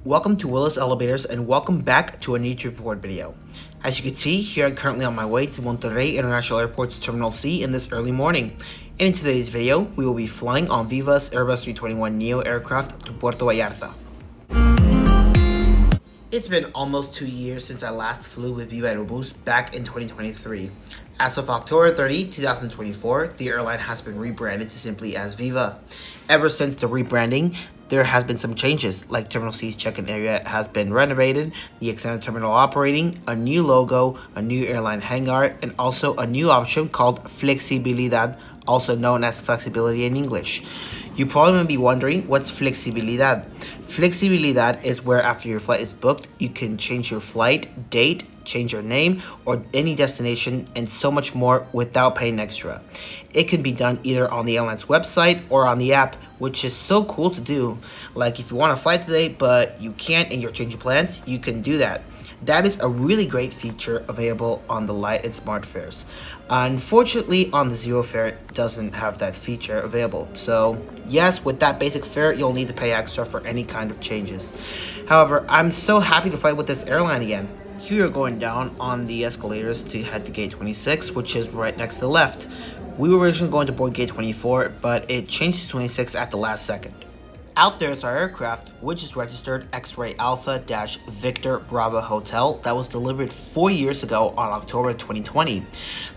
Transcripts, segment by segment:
Welcome to Willis Elevators and welcome back to a new trip report video. As you can see, here I'm currently on my way to Monterrey International Airport's Terminal C in this early morning. And in today's video, we will be flying on Viva's Airbus A321neo aircraft to Puerto Vallarta. It's been almost 2 years since I last flew with Vivaaerobus back in 2023. As of October 30, 2024, the airline has been rebranded to simply as Viva. Ever since the rebranding, there has been some changes, like Terminal C's check-in area has been renovated, the extended terminal operating, a new logo, a new airline hangar, and also a new option called Flexibilidad, also known as flexibility in English. You probably may be wondering, what's Flexibilidad? Flexibilidad is where after your flight is booked, you can change your flight, date, change your name, or any destination, and so much more without paying extra. It can be done either on the airline's website or on the app, which is so cool to do. Like if you want to fly today, but you can't and you're changing plans, you can do that. That is a really great feature available on the light and smart fares. Unfortunately, on the zero fare, it doesn't have that feature available. So yes, with that basic fare, you'll need to pay extra for any kind of changes. However, I'm so happy to fly with this airline again. Here you're going down on the escalators to head to gate 26, which is right next to the left. We were originally going to board gate 24, but it changed to 26 at the last second. Out there is our aircraft, which is registered X-Ray Alpha-Victor Bravo Hotel that was delivered 4 years ago on October 2020.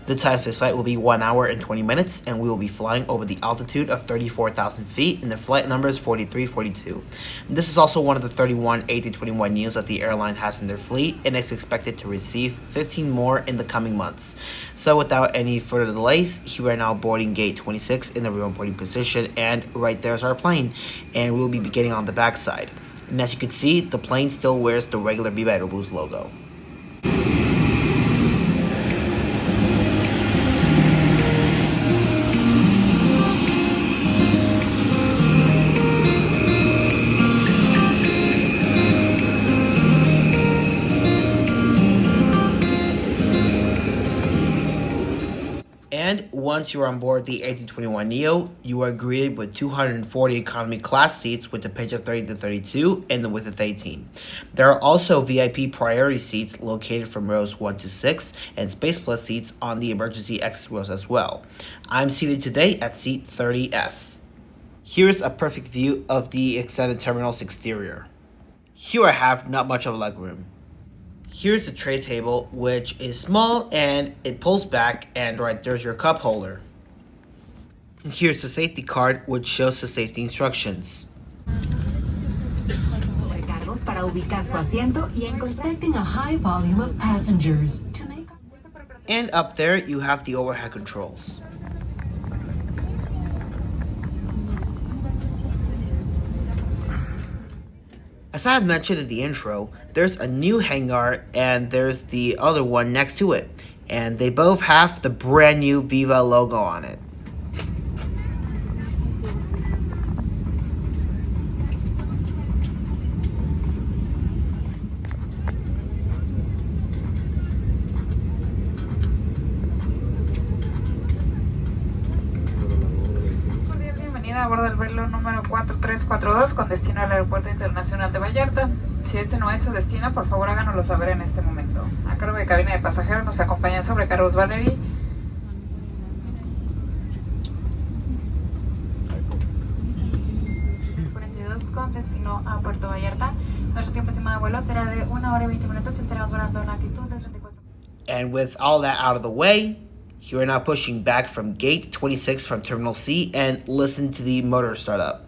The time for this flight will be 1 hour and 20 minutes, and we will be flying over the altitude of 34,000 feet, and the flight number is 4342. This is also one of the 31 A321neos that the airline has in their fleet, and is expected to receive 15 more in the coming months. So without any further delays, here we are now boarding gate 26 in the remote boarding position, and right there is our plane. And we'll be beginning on the back side. And as you can see, the plane still wears the regular Vivaaerobus logo. And once you're on board the A321neo, you are greeted with 240 economy class seats with the pitch of 30 to 32 and the width of 18. There are also VIP priority seats located from rows 1 to 6 and Space Plus seats on the emergency exit rows as well. I'm seated today at seat 30F. Here's a perfect view of the extended terminal's exterior. Here I have not much of a legroom. Here's the tray table, which is small and it pulls back, and right there's your cup holder. And here's the safety card, which shows the safety instructions. Para ubicar su asiento y expecting a high volume of passengers. And up there you have the overhead controls. As I have mentioned in the intro, there's a new hangar and there's the other one next to it, and they both have the brand new Viva logo on it. A bordo del vuelo número 4342 con destino al Aeropuerto Internacional de Vallarta. Si este no es su destino, por favor háganoslo saber en este momento. A cargo de cabina de pasajeros nos acompaña sobrecargos Valerie. Con destino a Puerto Vallarta. Nuestro tiempo estimado de vuelo será de 1 hora y 20 minutos y estaremos volando a una altitud de 34. And with all that out of the way, you are now pushing back from gate 26 from Terminal C, and listen to the motor start up.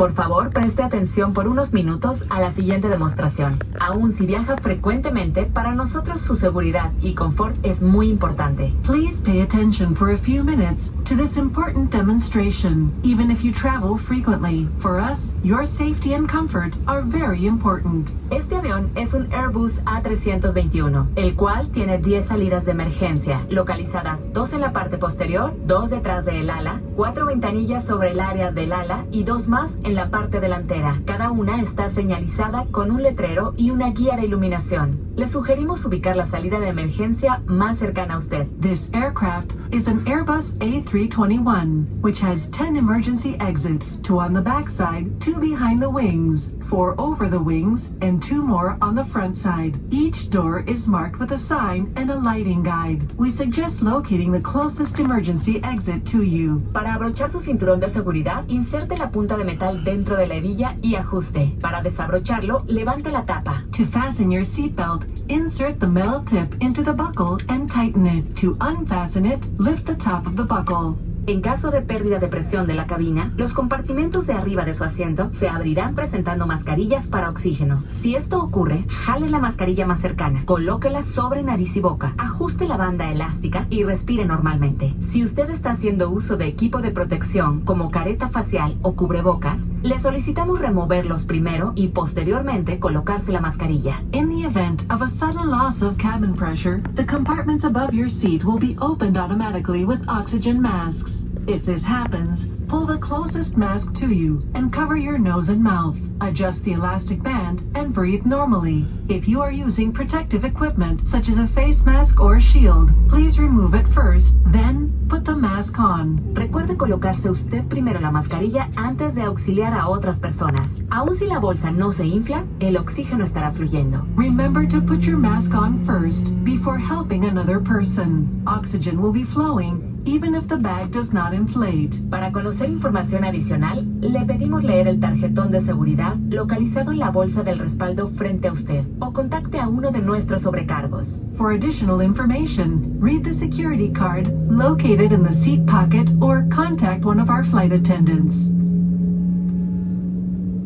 Por favor, preste atención por unos minutos a la siguiente demostración. Aún si viaja frecuentemente, para nosotros su seguridad y confort es muy importante. Please pay attention for a few minutes to this important demonstration. Even if you travel frequently, for us, your safety and comfort are very important. Este avión es un Airbus A321, el cual tiene 10 salidas de emergencia, localizadas 2 en la parte posterior, 2 detrás del ala, 4 ventanillas sobre el área del ala y 2 más en la parte delantera. Cada una está señalizada con un letrero y una guía de iluminación. Le sugerimos ubicar la salida de emergencia más cercana a usted. This aircraft is an Airbus A321, which has 10 emergency exits, 2 on the backside, 2 behind the wings, 4 over the wings, and 2 more on the front side. Each door is marked with a sign and a lighting guide. We suggest locating the closest emergency exit to you. Para abrochar su cinturón de seguridad, inserte la punta de metal dentro de la hebilla y ajuste. Para desabrocharlo, levante la tapa. To fasten your seatbelt, insert the metal tip into the buckle and tighten it. To unfasten it, lift the top of the buckle. En caso de pérdida de presión de la cabina, los compartimentos de arriba de su asiento se abrirán presentando mascarillas para oxígeno. Si esto ocurre, jale la mascarilla más cercana, colóquela sobre nariz y boca, ajuste la banda elástica y respire normalmente. Si usted está haciendo uso de equipo de protección como careta facial o cubrebocas, le solicitamos removerlos primero y posteriormente colocarse la mascarilla. In the event of a sudden loss of cabin pressure, the compartments above your seat will be opened automatically with oxygen masks. If this happens, pull the closest mask to you and cover your nose and mouth. Adjust the elastic band and breathe normally. If you are using protective equipment, such as a face mask or a shield, please remove it first, then put the mask on. Recuerde colocarse usted primero la mascarilla antes de auxiliar a otras personas. Aun si la bolsa no se infla, el oxígeno estará fluyendo. Remember to put your mask on first before helping another person. Oxygen will be flowing even if the bag does not inflate. Para conocer información adicional, le pedimos leer el tarjetón de seguridad localizado en la bolsa del respaldo frente a usted o contacte a uno de nuestros sobrecargos. For additional information, read the security card located in the seat pocket or contact one of our flight attendants.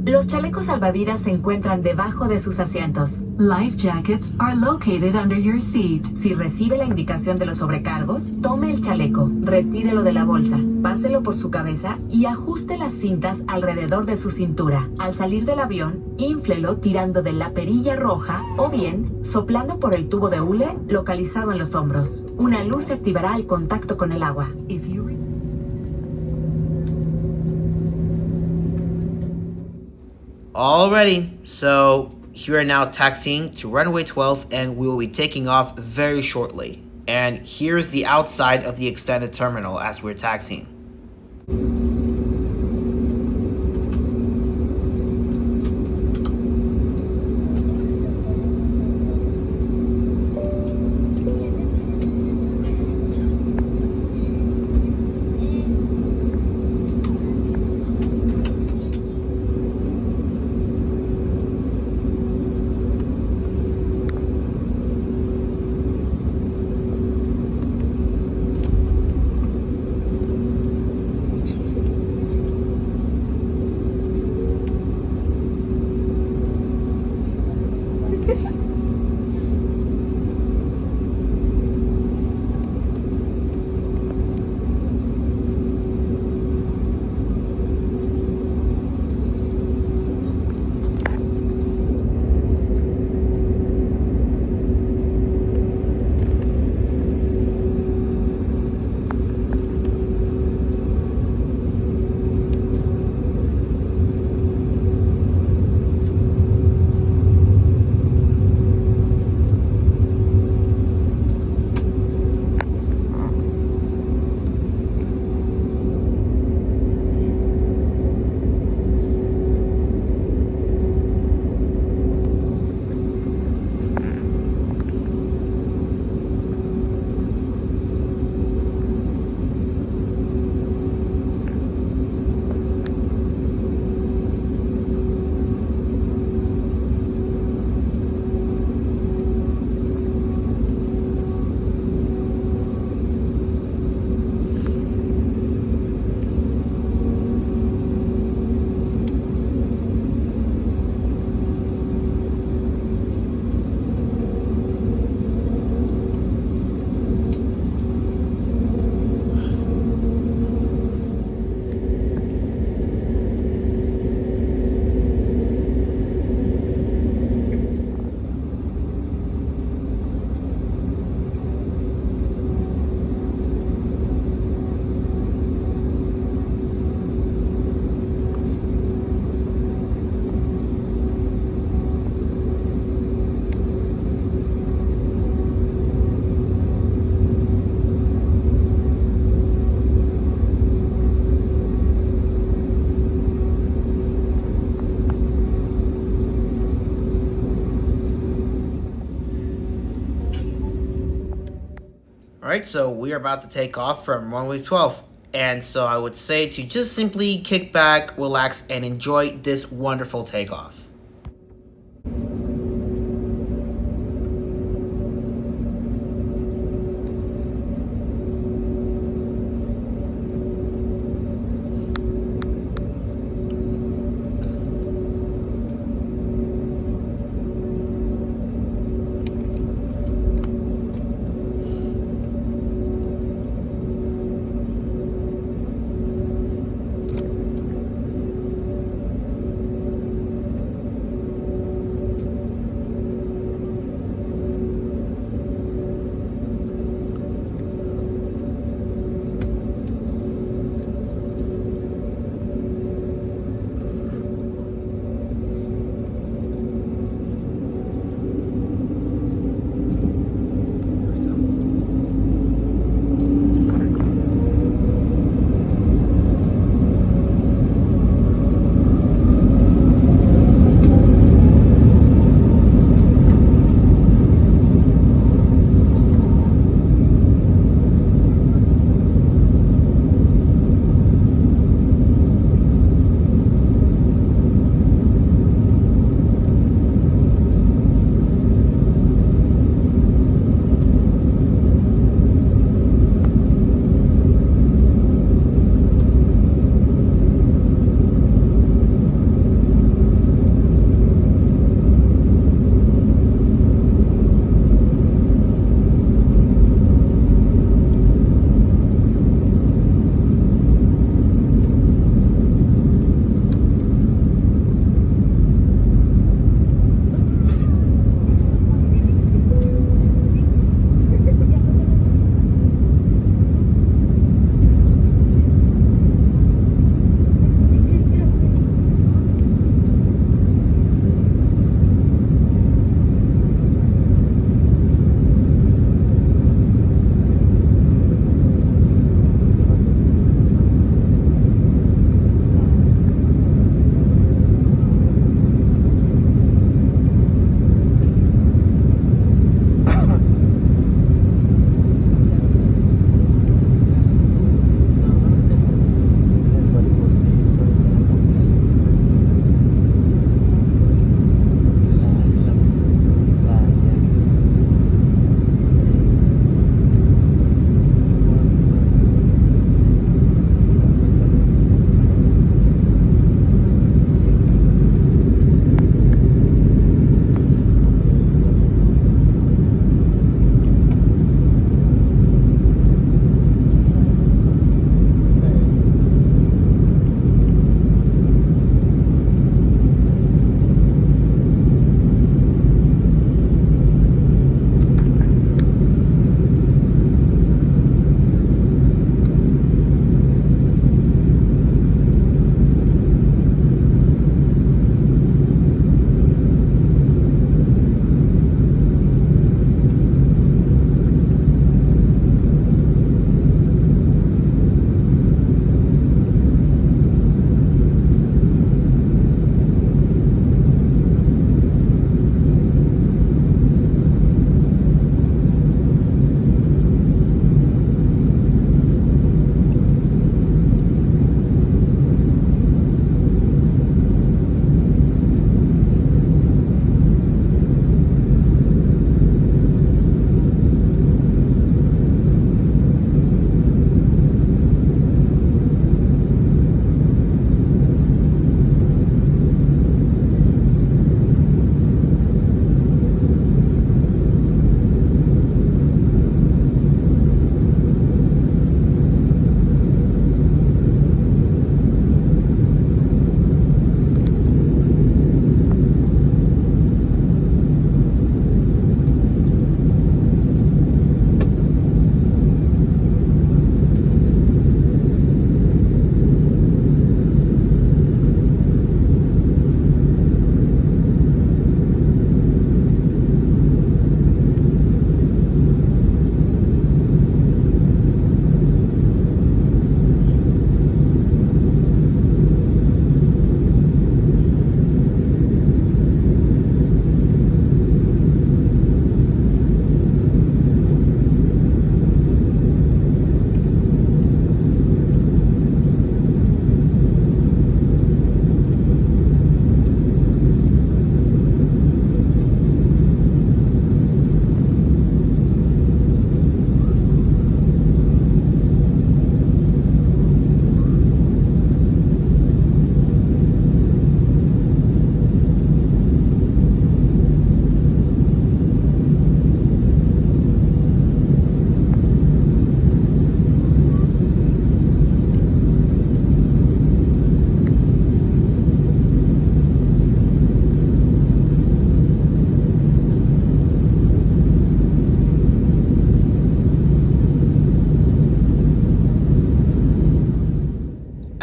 Los chalecos salvavidas se encuentran debajo de sus asientos. Life jackets are located under your seat. Si recibe la indicación de los sobrecargos, tome el chaleco, retírelo de la bolsa, páselo por su cabeza y ajuste las cintas alrededor de su cintura. Al salir del avión, inflelo tirando de la perilla roja o bien soplando por el tubo de hule localizado en los hombros. Una luz se activará al contacto con el agua. Alrighty, so here are now taxiing to runway 12 and we will be taking off very shortly. And here's the outside of the extended terminal as we're taxiing. Alright, so we are about to take off from runway 12. And so I would say to just simply kick back, relax, and enjoy this wonderful takeoff.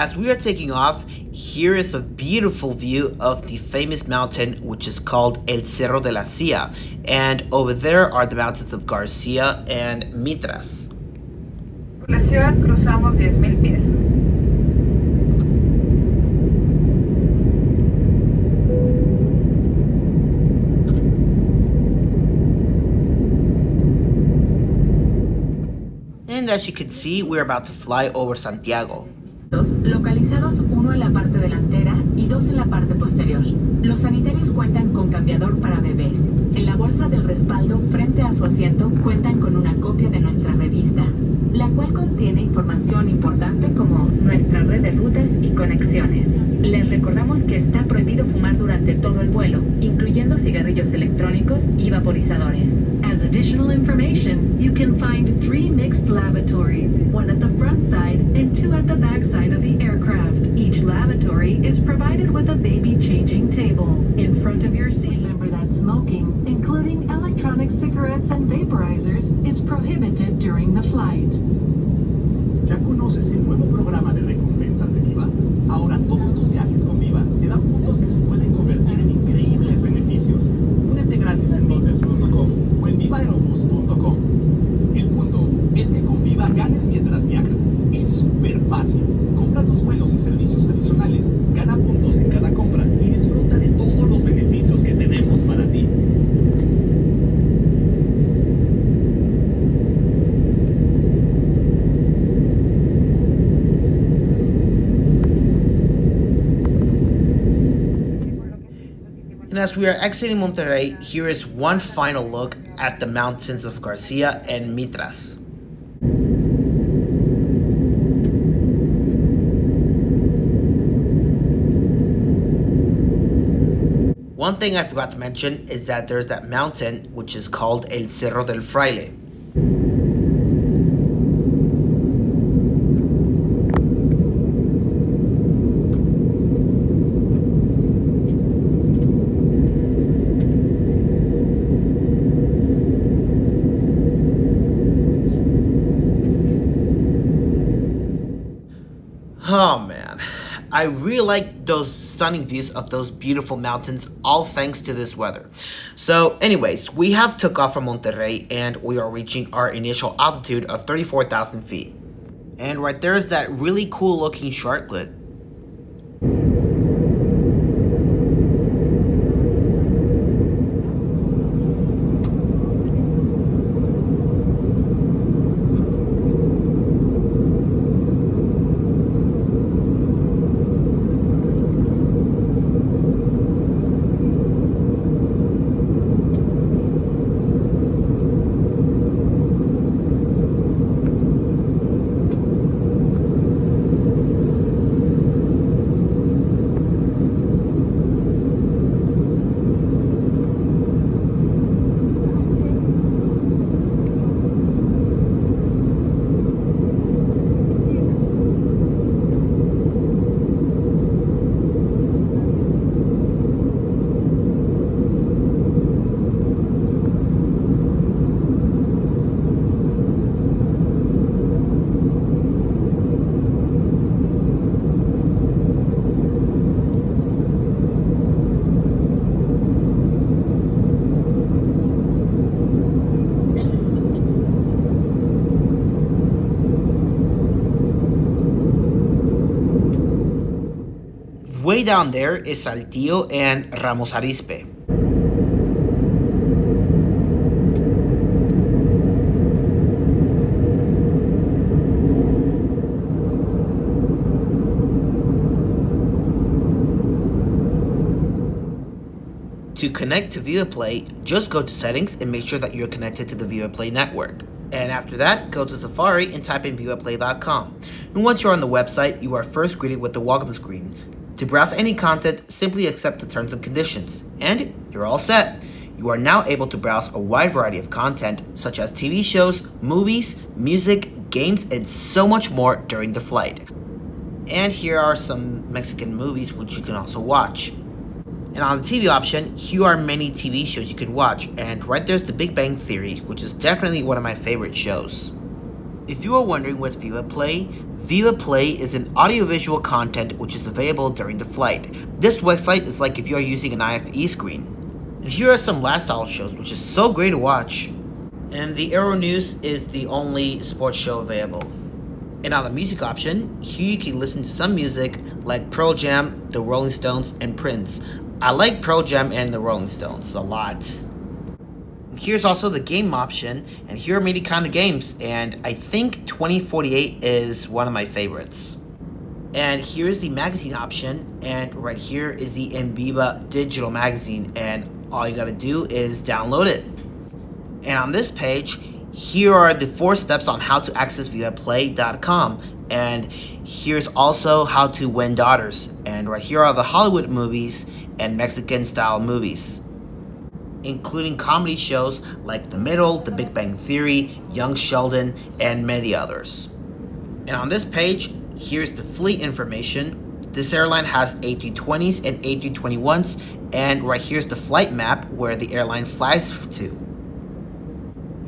As we are taking off, here is a beautiful view of the famous mountain which is called El Cerro de la Silla, and over there are the mountains of Garcia and Mitras. Tripulación, cruzamos 10,000 pies. And as you can see, we're about to fly over Santiago. Localizados, uno en la parte delantera y dos en la parte posterior. Los sanitarios cuentan con cambiador para bebés. En la bolsa del respaldo frente a su asiento cuentan con una copia de nuestra revista, la cual contiene información importante como nuestra red de rutas y conexiones. Les recordamos que está prohibido fumar durante todo el vuelo, incluyendo cigarrillos electrónicos y vaporizadores. As additional information, you can find 3 mixed lavatories, one at the front side and 2 at the back side of the aircraft. Each lavatory is provided with a baby changing table. In front of your seat, remember that smoking, including electronic cigarettes and vaporizers, is prohibited during the flight. ¿Ya conoces el nuevo programa de recompensas de Viva? Ahora todos tus viajes con Viva te dan puntos que se pueden convertir en increíbles beneficios. Únete gratis en hotels.com o en Vivaaerobus.com. El punto es que con Viva ganes mientras viajas. Es súper fácil. Compra tus vuelos y servicios adicionales, gana puntos en cada compra y disfruta de todos los beneficios que tenemos para ti. And as we are exiting Monterrey, here is one final look at the mountains of Garcia and Mitras. One thing I forgot to mention is that there's that mountain which is called El Cerro del Fraile. Oh man, I really like those stunning views of those beautiful mountains, all thanks to this weather. So anyways, we have took off from Monterrey and we are reaching our initial altitude of 34,000 feet. And right there is that really cool looking sharklet. Way down there is Saltillo and Ramos Arizpe. To connect to Viva Play, just go to settings and make sure that you're connected to the Viva Play network. And after that, go to Safari and type in vivaplay.com. And once you're on the website, you are first greeted with the welcome screen. To browse any content, simply accept the terms and conditions, and you're all set. You are now able to browse a wide variety of content, such as TV shows, movies, music, games, and so much more during the flight. And here are some Mexican movies which you can also watch. And on the TV option, here are many TV shows you can watch, and right there's The Big Bang Theory, which is definitely one of my favorite shows. If you are wondering what's Viva Play is an audiovisual content which is available during the flight. This website is like if you are using an IFE screen. And here are some lifestyle shows which is so great to watch. And the Aero News is the only sports show available. And on the music option, here you can listen to some music like Pearl Jam, The Rolling Stones, and Prince. I like Pearl Jam and The Rolling Stones a lot. Here's also the game option, and here are many kind of games, and I think 2048 is one of my favorites. And here's the magazine option, and right here is the Viva digital magazine, and all you gotta do is download it. And on this page, here are the 4 steps on how to access Vivaaplay.com, and here's also how to win daughters, and right here are the Hollywood movies and Mexican style movies, including comedy shows like The Middle, The Big Bang Theory, Young Sheldon, and many others. And on this page, here's the fleet information. This airline has A320s and A321s, and right here's the flight map where the airline flies to.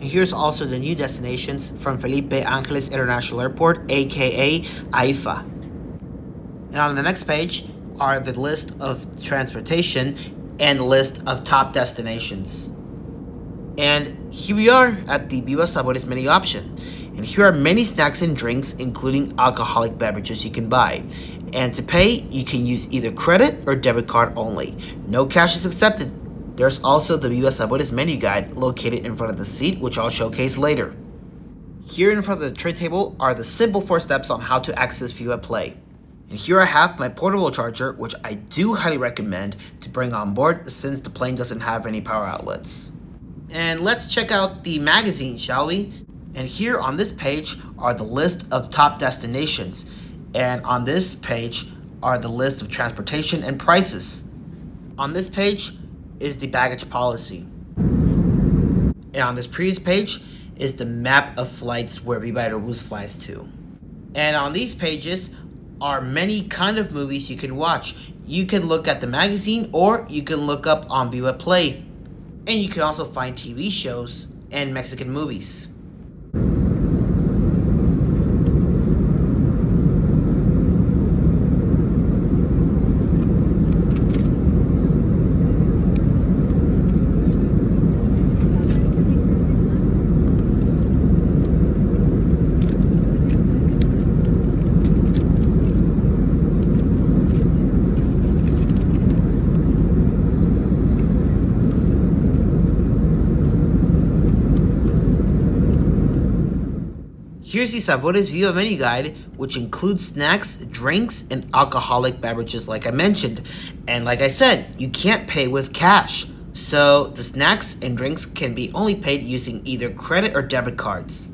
And here's also the new destinations from Felipe Angeles International Airport, aka AIFA. And on the next page are the list of transportation and the list of top destinations. And here we are at the Viva Sabores menu option. And here are many snacks and drinks, including alcoholic beverages you can buy. And to pay, you can use either credit or debit card only. No cash is accepted. There's also the Viva Sabores menu guide located in front of the seat, which I'll showcase later. Here in front of the tray table are the simple 4 steps on how to access Viva Play. And here I have my portable charger, which I do highly recommend to bring on board since the plane doesn't have any power outlets. And let's check out the magazine, shall we? And here on this page are the list of top destinations. And on this page are the list of transportation and prices. On this page is the baggage policy. And on this previous page is the map of flights where Vivaaerobus flies to. And on these pages are many kind of movies you can watch. You can look at the magazine or you can look up on Viva Play. And you can also find TV shows and Mexican movies. Here's the Sabores Viva menu guide, which includes snacks, drinks, and alcoholic beverages like I mentioned. And like I said, you can't pay with cash. So the snacks and drinks can be only paid using either credit or debit cards.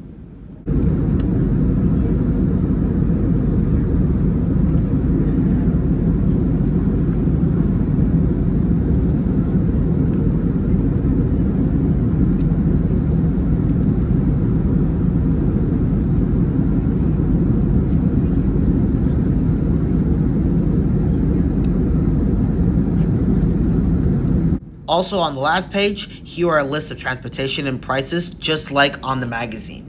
Also on the last page, here are a list of transportation and prices just like on the magazine.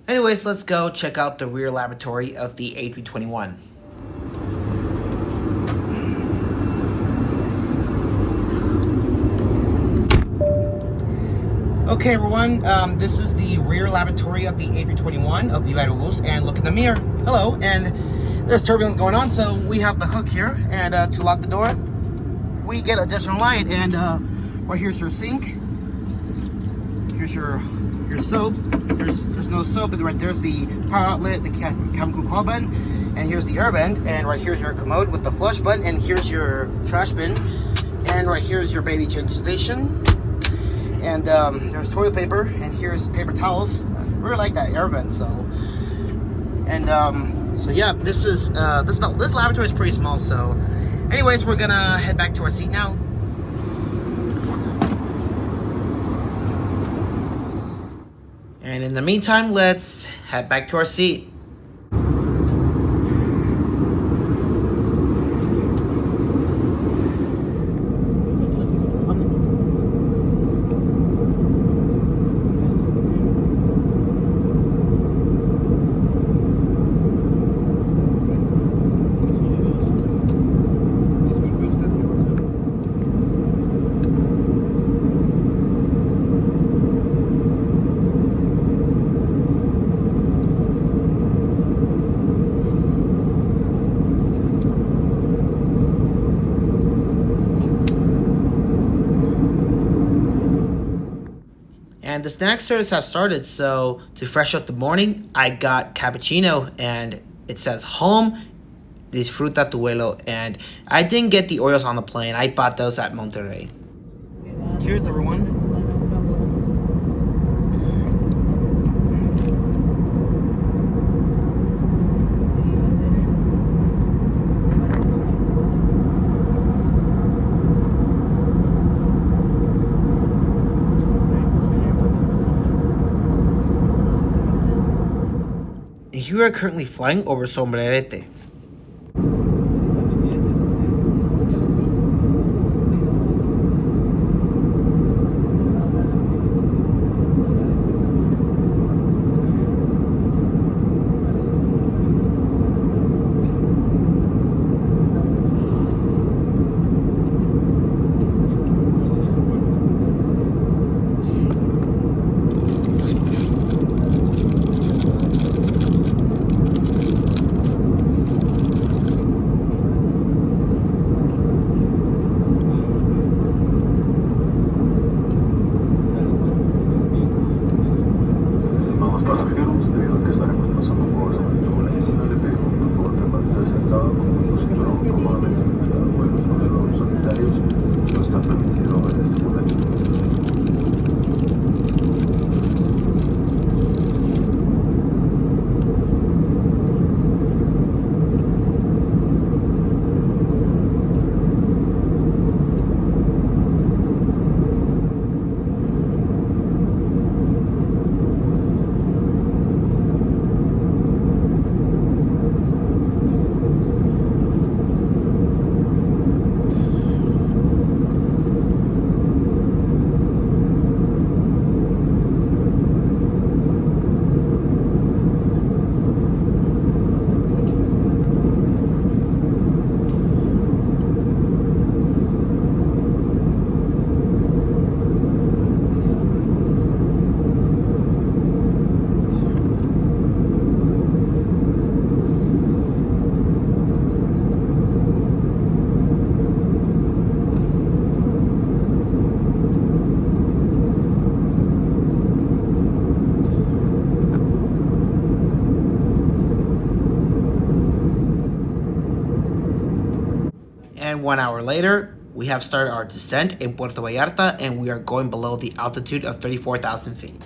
Anyways, let's go check out the rear lavatory of the A321. Okay everyone, this is the rear lavatory of the A321 of Vivaaerobus, and look in the mirror. Hello, and there's turbulence going on, so we have the hook here, and to lock the door, we get additional light, and right here's your sink. Here's your soap. There's no soap, and right there's the power outlet, the cabin crew call button, and here's the air vent, and right here's your commode with the flush button, and here's your trash bin, and right here's your baby changing station. And there's toilet paper, and here's paper towels. I really like that air vent. So yeah, this lavatory is pretty small. So, anyways, we're gonna head back to our seat now. And in the meantime, let's head back to our seat. And the snack service have started, so to fresh up the morning, I got cappuccino, and it says home, disfruta tu vuelo, and I didn't get the Oreos on the plane. I bought those at Monterrey. Cheers, everyone. You are currently flying over Sombrerete. And 1 hour later, we have started our descent in Puerto Vallarta, and we are going below the altitude of 34,000 feet.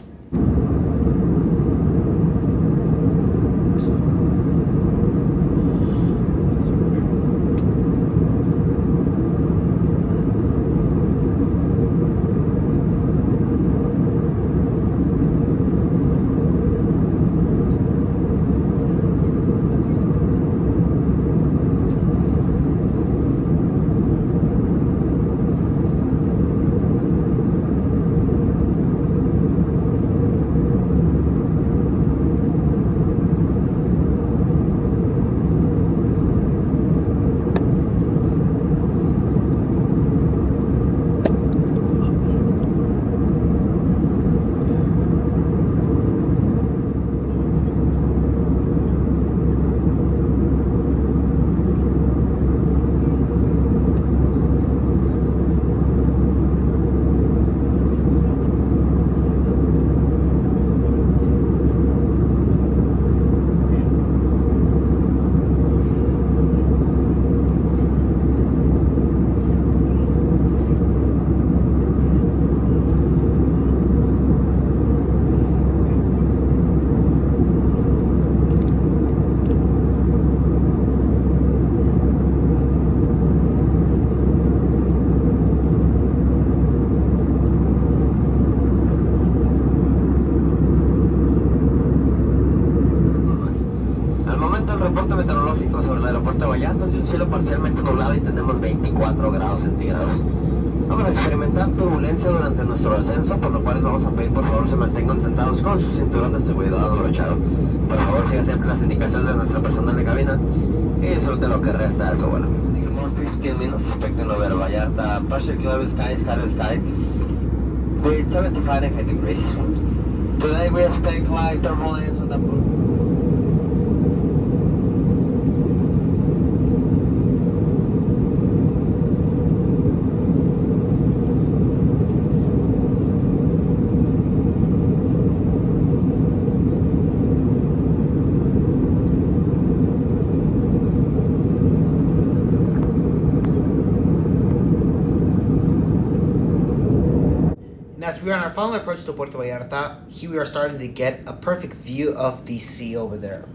Puerto Vallarta es de un cielo parcialmente nublado y tenemos 24 grados centígrados. Vamos a experimentar turbulencia durante nuestro ascenso, por lo cual les vamos a pedir por favor se mantengan sentados con su cinturón de seguridad abrochado. Por favor siga siempre las indicaciones de nuestro personal de cabina y disfrute lo que resta de su vuelo. 15 minutes, expecting over Vallarta, partial clear skies, clear sky, with 75 Fahrenheit degrees. Today we expect light turbulence on the As we are on our final approach to Puerto Vallarta, here we are starting to get a perfect view of the sea over there.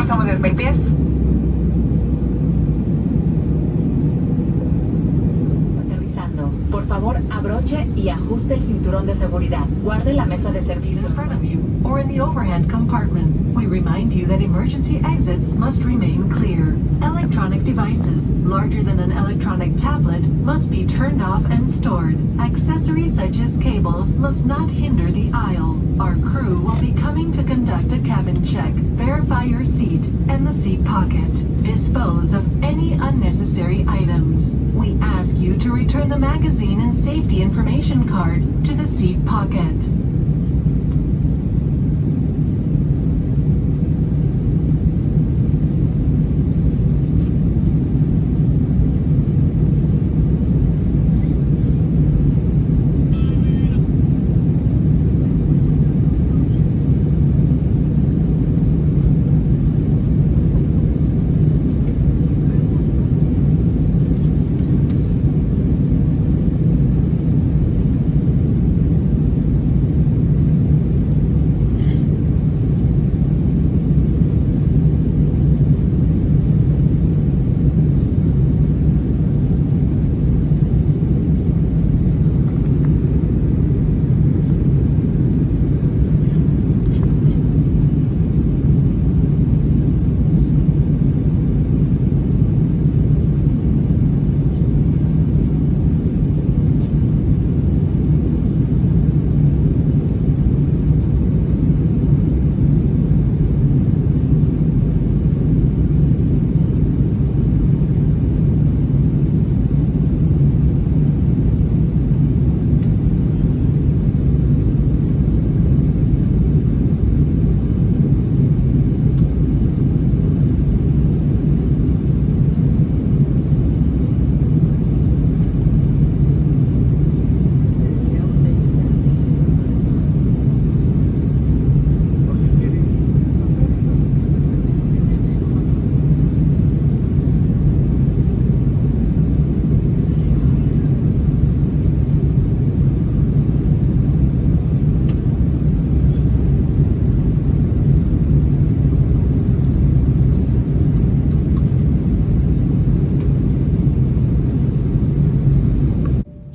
Cruzamos 10.000 pies. Aterrizando. Por favor, abroche y ajuste el cinturón de seguridad. Guarde la mesa de servicio. In front of you or in the overhead compartment. We remind you that emergency exits must remain clear. Electronic devices, larger than an electronic tablet, must be turned off and stored. Accessories such as cables must not hinder the aisle. Our crew will be coming to conduct a cabin check, verify your seat and the seat pocket, dispose of any unnecessary items. We ask you to return the magazine and safety information card to the seat pocket.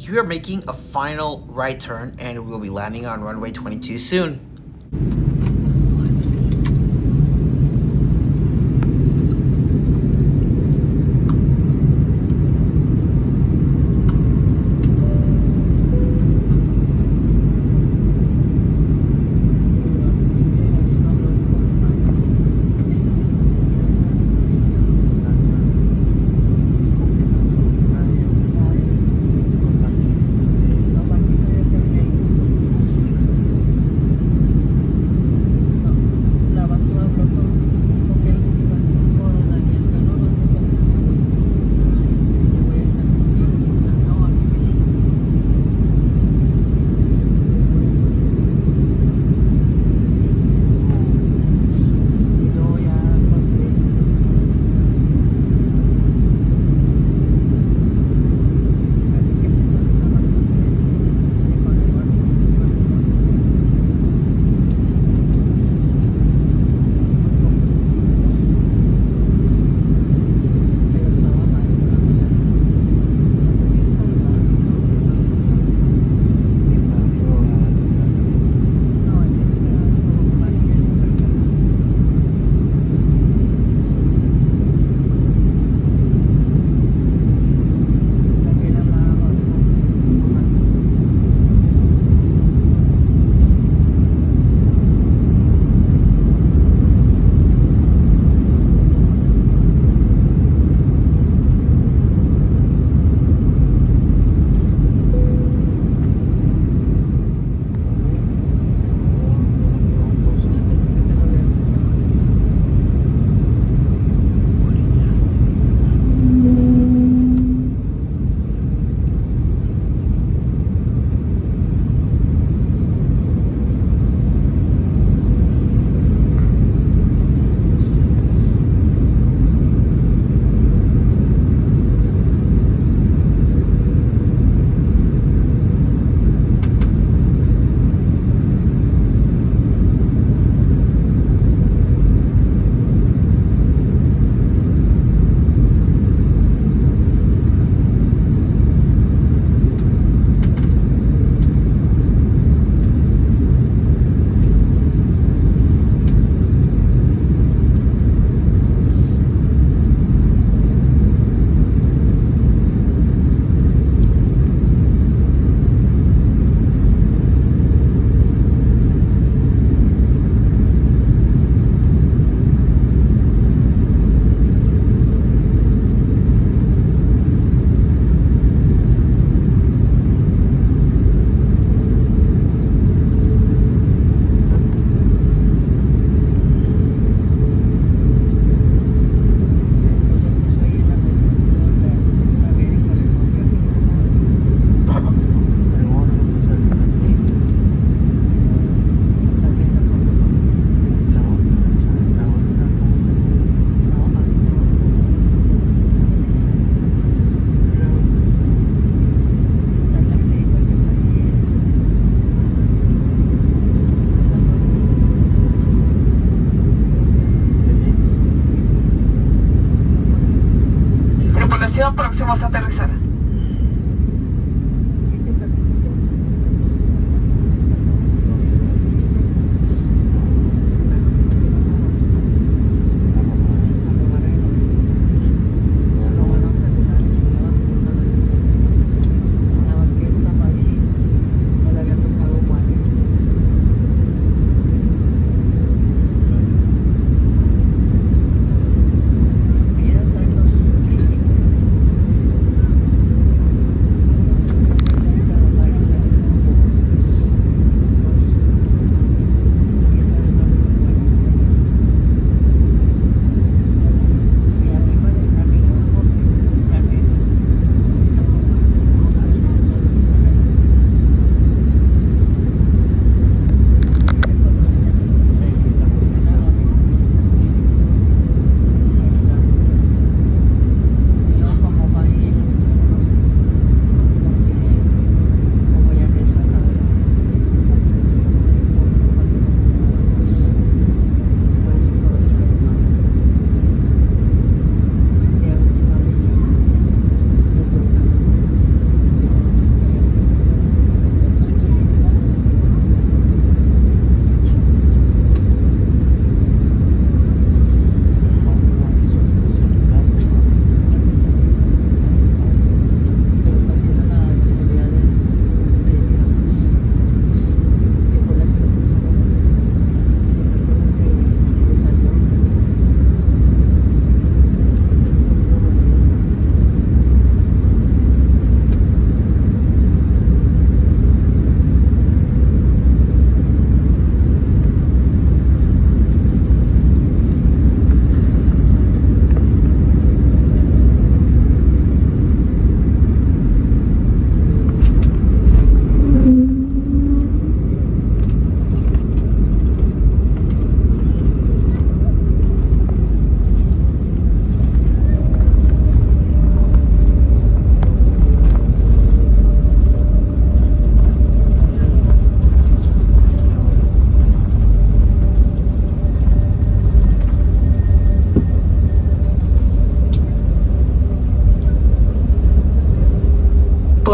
You are making a final right turn and we will be landing on runway 22 soon. próximos a aterrizar.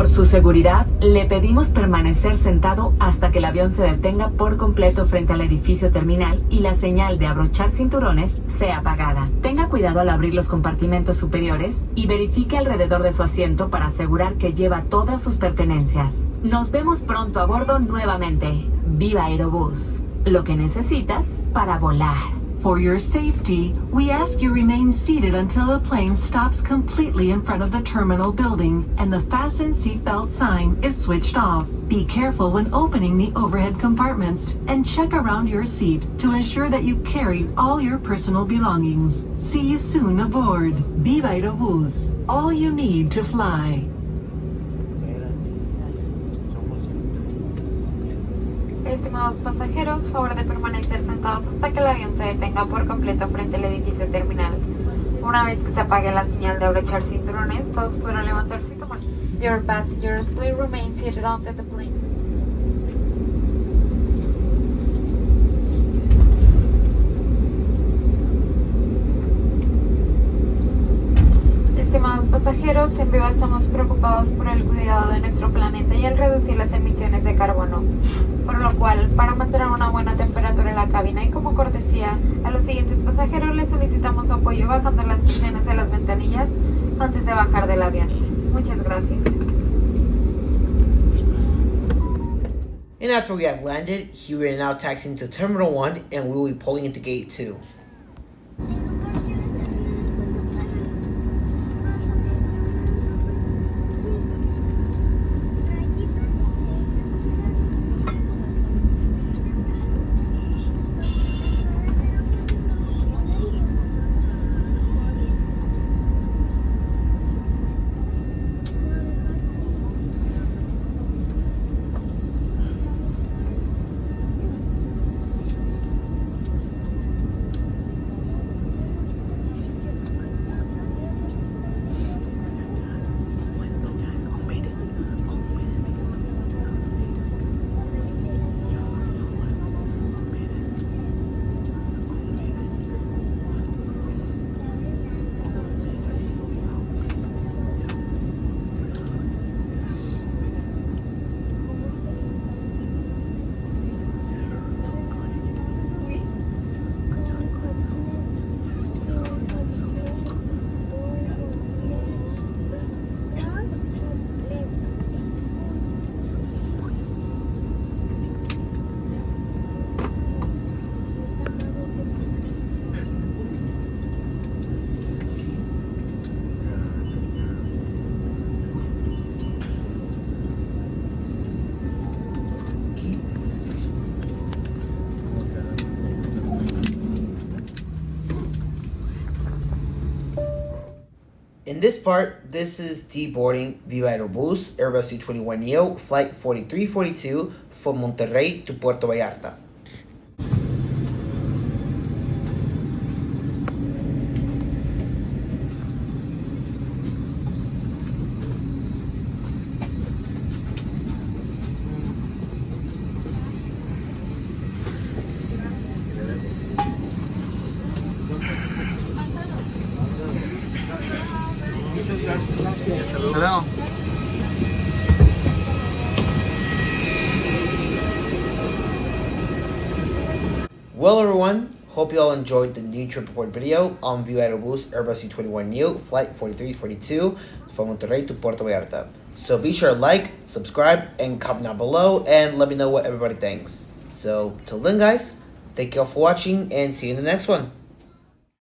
Por su seguridad, le pedimos permanecer sentado hasta que el avión se detenga por completo frente al edificio terminal y la señal de abrochar cinturones sea apagada. Tenga cuidado al abrir los compartimentos superiores y verifique alrededor de su asiento para asegurar que lleva todas sus pertenencias. Nos vemos pronto a bordo nuevamente. Vivaaerobus. Lo que necesitas para volar. For your safety, we ask you remain seated until the plane stops completely in front of the terminal building and the fasten seatbelt sign is switched off. Be careful when opening the overhead compartments and check around your seat to ensure that you carried all your personal belongings. See you soon aboard. Vivaaerobus. All you need to fly. Estimados pasajeros, favor de permanecer sentados hasta que el avión se detenga por completo frente al edificio terminal. Una vez que se apague la señal de abrochar cinturones, todos podrán levantarse y tomar. Your passengers, please remain seated onto the plane. Estimados pasajeros, en Viva estamos preocupados por el cuidado de nuestro planeta y el reducir las emisiones de carbono. Por lo cual, para mantener una buena temperatura en la cabina y como cortesía a los siguientes pasajeros, les solicitamos su apoyo bajando las persianas de las ventanillas antes de bajar del avión. Muchas gracias. And after we have landed, we are now taxiing to Terminal 1 and we will be pulling into Gate 2. In this part, this is deboarding Vivaaerobus Airbus A321neo Flight 4342 from Monterrey to Puerto Vallarta. Hello. Well, everyone, hope you all enjoyed the new trip report video on Vivaaerobus Airbus A321neo Flight 4342 from Monterrey to Puerto Vallarta. So be sure to like, subscribe, and comment down below, and let me know what everybody thinks. So till then, guys, thank you all for watching, and see you in the next one.